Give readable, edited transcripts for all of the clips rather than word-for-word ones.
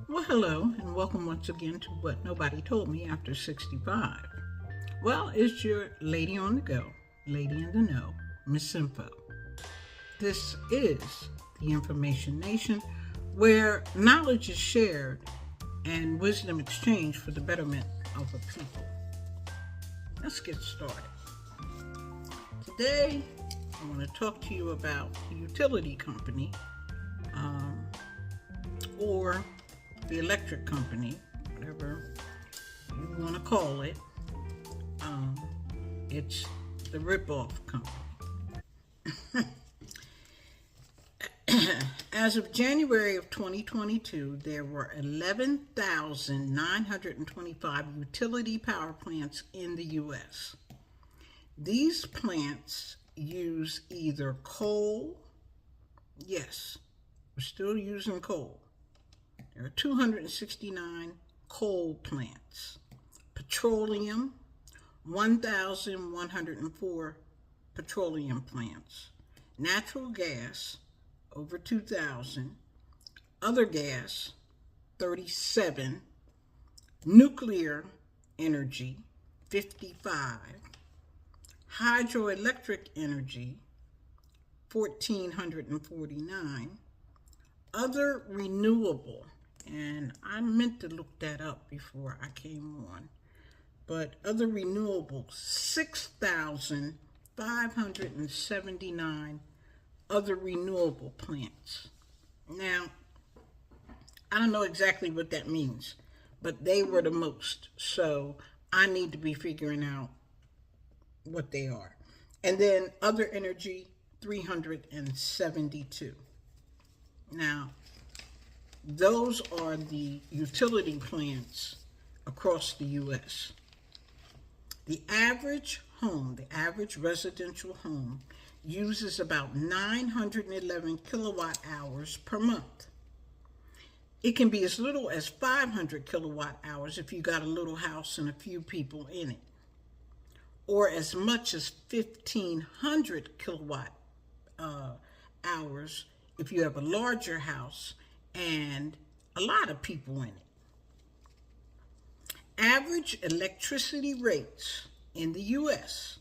Well, hello, and welcome once again to What Nobody Told Me After 65. Well, it's your lady on the go, lady in the know, Miss Info. This is the Information Nation, where knowledge is shared and wisdom exchanged for the betterment of the people. Let's get started. Today, I want to talk to you about the utility company, or the electric company, whatever you want to call it. It's the ripoff company. As of January of 2022, there were 11,925 utility power plants in the U.S. These plants use either coal, yes, we're still using coal. There are 269 coal plants, petroleum, 1,104 petroleum plants, natural gas, over 2,000, other gas, 37, nuclear energy, 55, hydroelectric energy, 1,449, other renewable, and I meant to look that up before I came on, but other renewables, 6,579 other renewable plants. Now, I don't know exactly what that means, but they were the most, so I need to be figuring out what they are. And then other energy, 372. Now, those are the utility plants across the U.S. The average home, the average residential home, uses about 911 kilowatt hours per month. It can be as little as 500 kilowatt hours if you got a little house and a few people in it, or as much as 1,500 kilowatt hours if you have a larger house and a lot of people in it. Average electricity rates in the U.S.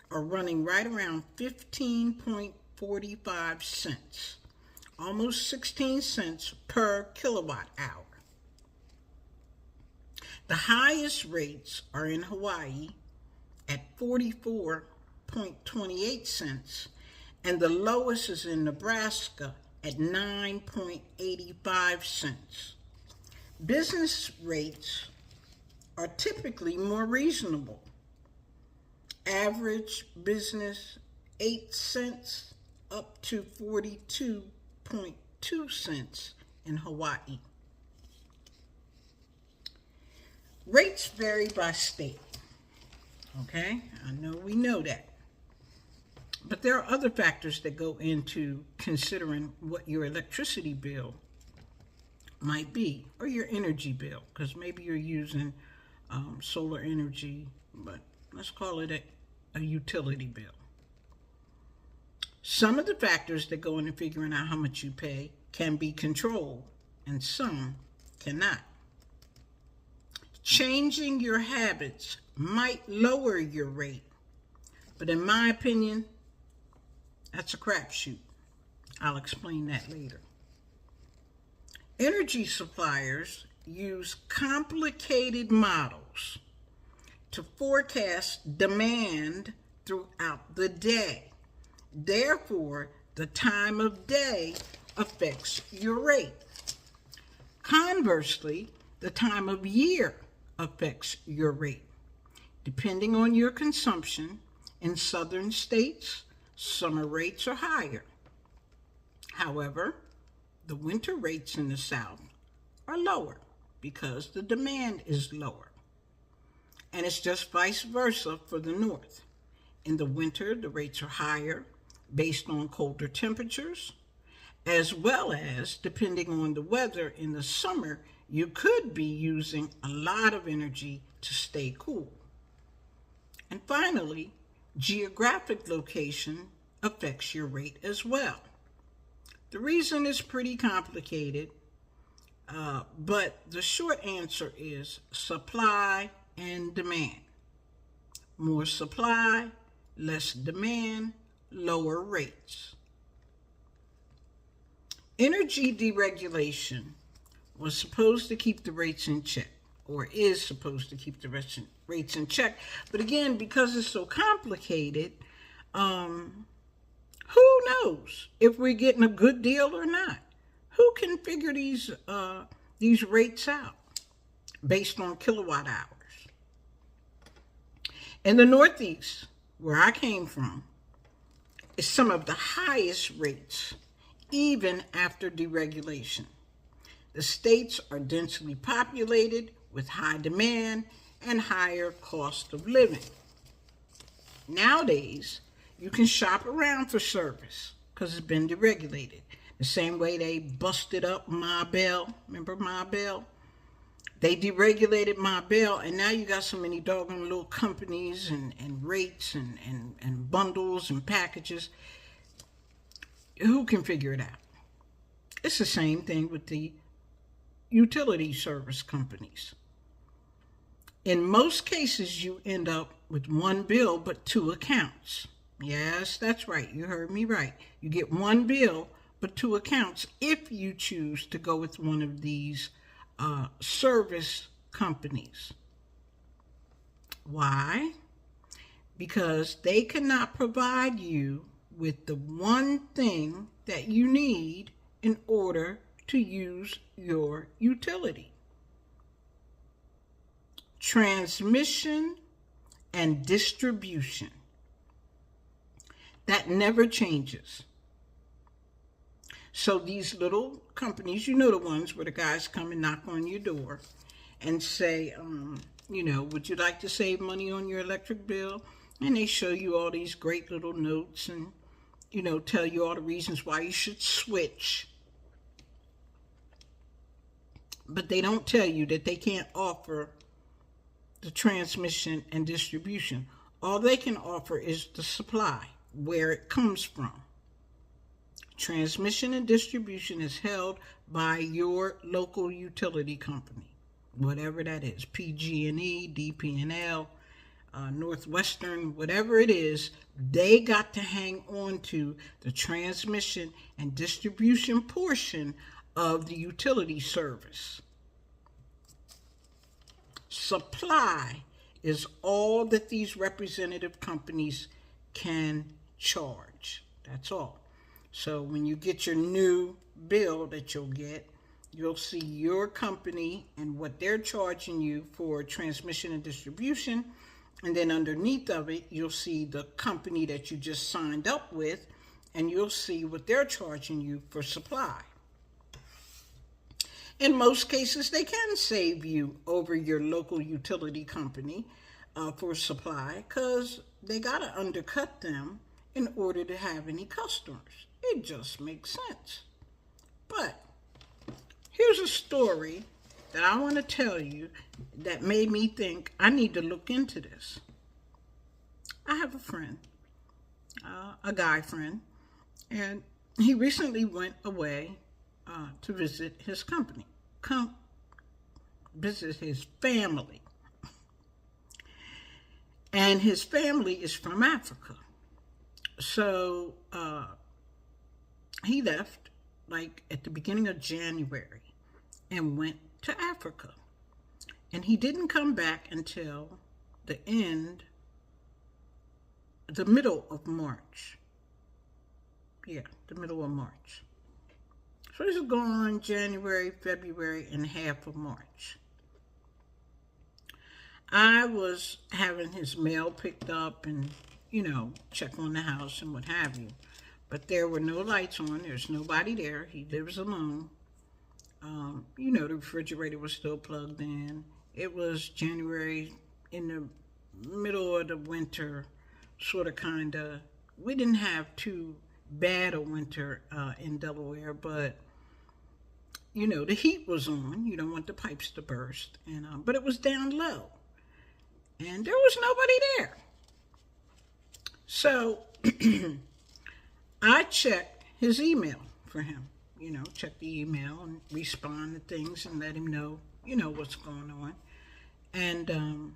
are running right around 15.45 cents, almost 16 cents per kilowatt hour. The highest rates are in Hawaii at 44.28 cents, and the lowest is in Nebraska at 9.85 cents. Business rates are typically more reasonable. Average business 8 cents up to 42.2 cents in Hawaii. Rates vary by state. Okay, I know we know that. But there are other factors that go into considering what your electricity bill might be, or your energy bill, because maybe you're using solar energy, but let's call it a utility bill. Some of the factors that go into figuring out how much you pay can be controlled, and some cannot. Changing your habits might lower your rate, but in my opinion, that's a crapshoot. I'll explain that later. Energy suppliers use complicated models to forecast demand throughout the day. Therefore, the time of day affects your rate. Conversely, the time of year affects your rate. Depending on your consumption, in southern states, summer rates are higher. However, the winter rates in the South are lower because the demand is lower. And it's just vice versa for the North. In the winter, the rates are higher based on colder temperatures, as well as, depending on the weather, in the summer, you could be using a lot of energy to stay cool. And finally, geographic location affects your rate as well. The reason is pretty complicated. But the short answer is supply and demand. More supply, less demand, lower rates. Energy deregulation was supposed to keep the rates in check, or is supposed to keep the rates in check. But again, because it's so complicated, who knows if we're getting a good deal or not? Who can figure these rates out based on kilowatt hours? In the Northeast, where I came from, is some of the highest rates, even after deregulation. The states are densely populated with high demand and higher cost of living. Nowadays, you can shop around for service because it's been deregulated. The same way they busted up Ma Bell. Remember Ma Bell? They deregulated Ma Bell, and now you got so many doggone little companies and rates and bundles and packages. Who can figure it out? It's the same thing with the utility service companies. In most cases, you end up with one bill but two accounts. Yes, that's right. You heard me right. You get one bill but two accounts if you choose to go with one of these service companies. Why? Because they cannot provide you with the one thing that you need in order to use your utility. Transmission and distribution. That never changes. So these little companies, you know the ones where the guys come and knock on your door and say, would you like to save money on your electric bill? And they show you all these great little notes and, tell you all the reasons why you should switch. But they don't tell you that they can't offer the transmission and distribution. All they can offer is the supply, where it comes from. Transmission and distribution is held by your local utility company, whatever that is, PG&E, DP&L, Northwestern, whatever it is. They got to hang on to the transmission and distribution portion of the utility service. Supply is all that these representative companies can charge. That's all. So when you get your new bill that you'll see your company and what they're charging you for transmission and distribution. And then underneath of it, you'll see the company that you just signed up with, and you'll see what they're charging you for supply. In most cases, they can save you over your local utility company for supply because they got to undercut them in order to have any customers. It just makes sense. But here's a story that I want to tell you that made me think I need to look into this. I have a friend, a guy friend, and he recently went away to visit his company, visit his family. And his family is from Africa. So he left like at the beginning of January and went to Africa. And he didn't come back until the middle of March. Yeah, the middle of March. So he's gone January, February, and half of March. I was having his mail picked up and, check on the house and what have you. But there were no lights on. There's nobody there. He lives alone. The refrigerator was still plugged in. It was January, in the middle of the winter, sort of kind of. We didn't have too bad a winter in Delaware, but, the heat was on. You don't want the pipes to burst. But it was down low. And there was nobody there. So I checked his email for him. check the email and respond to things and let him know, what's going on. And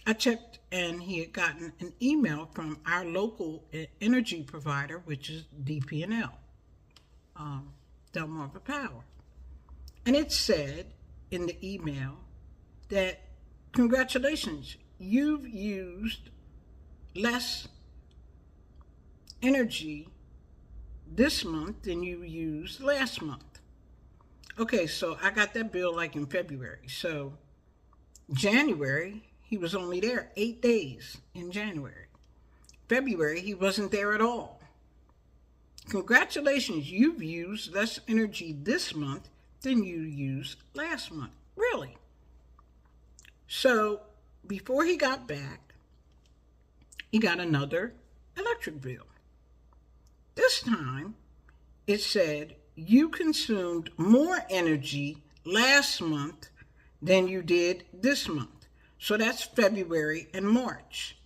I checked, and he had gotten an email from our local energy provider, which is DP&L, Delmarva Power. And it said in the email that, congratulations, you've used less energy this month than you used last month. Okay, so I got that bill like in February. So January, he was only there 8 days in January. February, he wasn't there at all. Congratulations, you've used less energy this month than you used last month. Really? So before he got back, he got another electric bill. This time, it said you consumed more energy last month than you did this month. So that's February and March.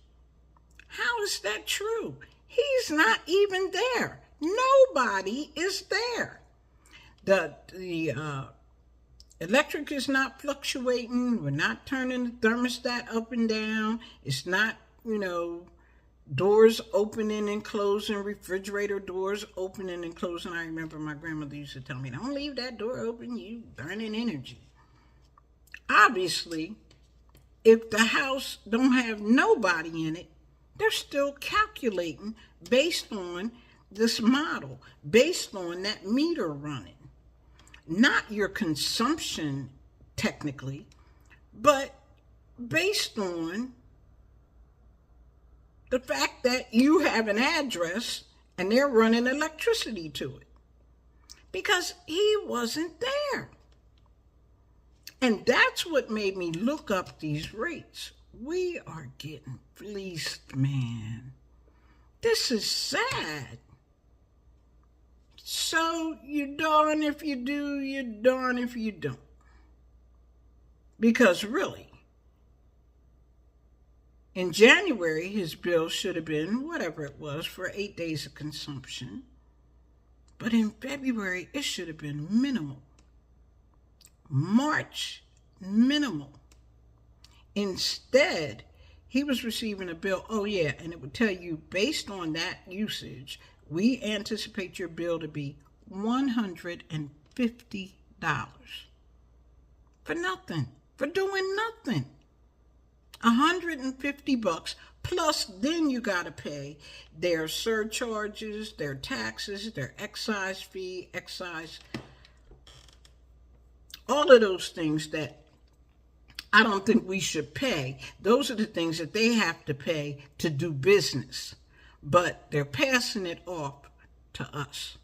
How is that true? He's not even there. Nobody is there. The electric is not fluctuating. We're not turning the thermostat up and down. It's not, doors opening and closing, refrigerator doors opening and closing. I remember my grandmother used to tell me, don't leave that door open, you burning energy. Obviously, if the house don't have nobody in it, they're still calculating based on this model, based on that meter running. Not your consumption technically, but based on the fact that you have an address and they're running electricity to it. Because he wasn't there. And that's what made me look up these rates. We are getting fleeced, man. This is sad. So you're darn if you do, you're darn if you don't. Because really, in January, his bill should have been whatever it was for 8 days of consumption. But in February, it should have been minimal. March, minimal. Instead, he was receiving a bill, and it would tell you, based on that usage, we anticipate your bill to be $150 for nothing, for doing nothing. $150 plus then you got to pay their surcharges, their taxes, their excise fee, all of those things that I don't think we should pay. Those are the things that they have to pay to do business, but they're passing it off to us.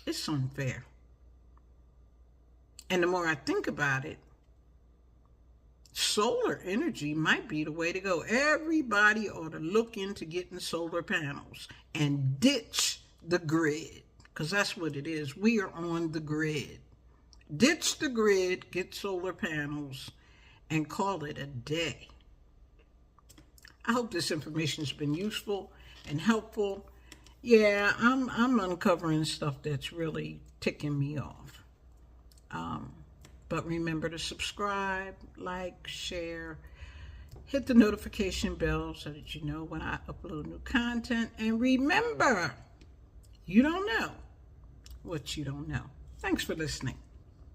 It's unfair. And the more I think about it, solar energy might be the way to go. Everybody ought to look into getting solar panels and ditch the grid, because that's what it is. We are on the grid. Ditch the grid, get solar panels, and call it a day. I hope this information has been useful and helpful. Yeah, I'm uncovering stuff that's really ticking me off. But remember to subscribe, like, share, hit the notification bell so that you know when I upload new content. And remember, you don't know what you don't know. Thanks for listening.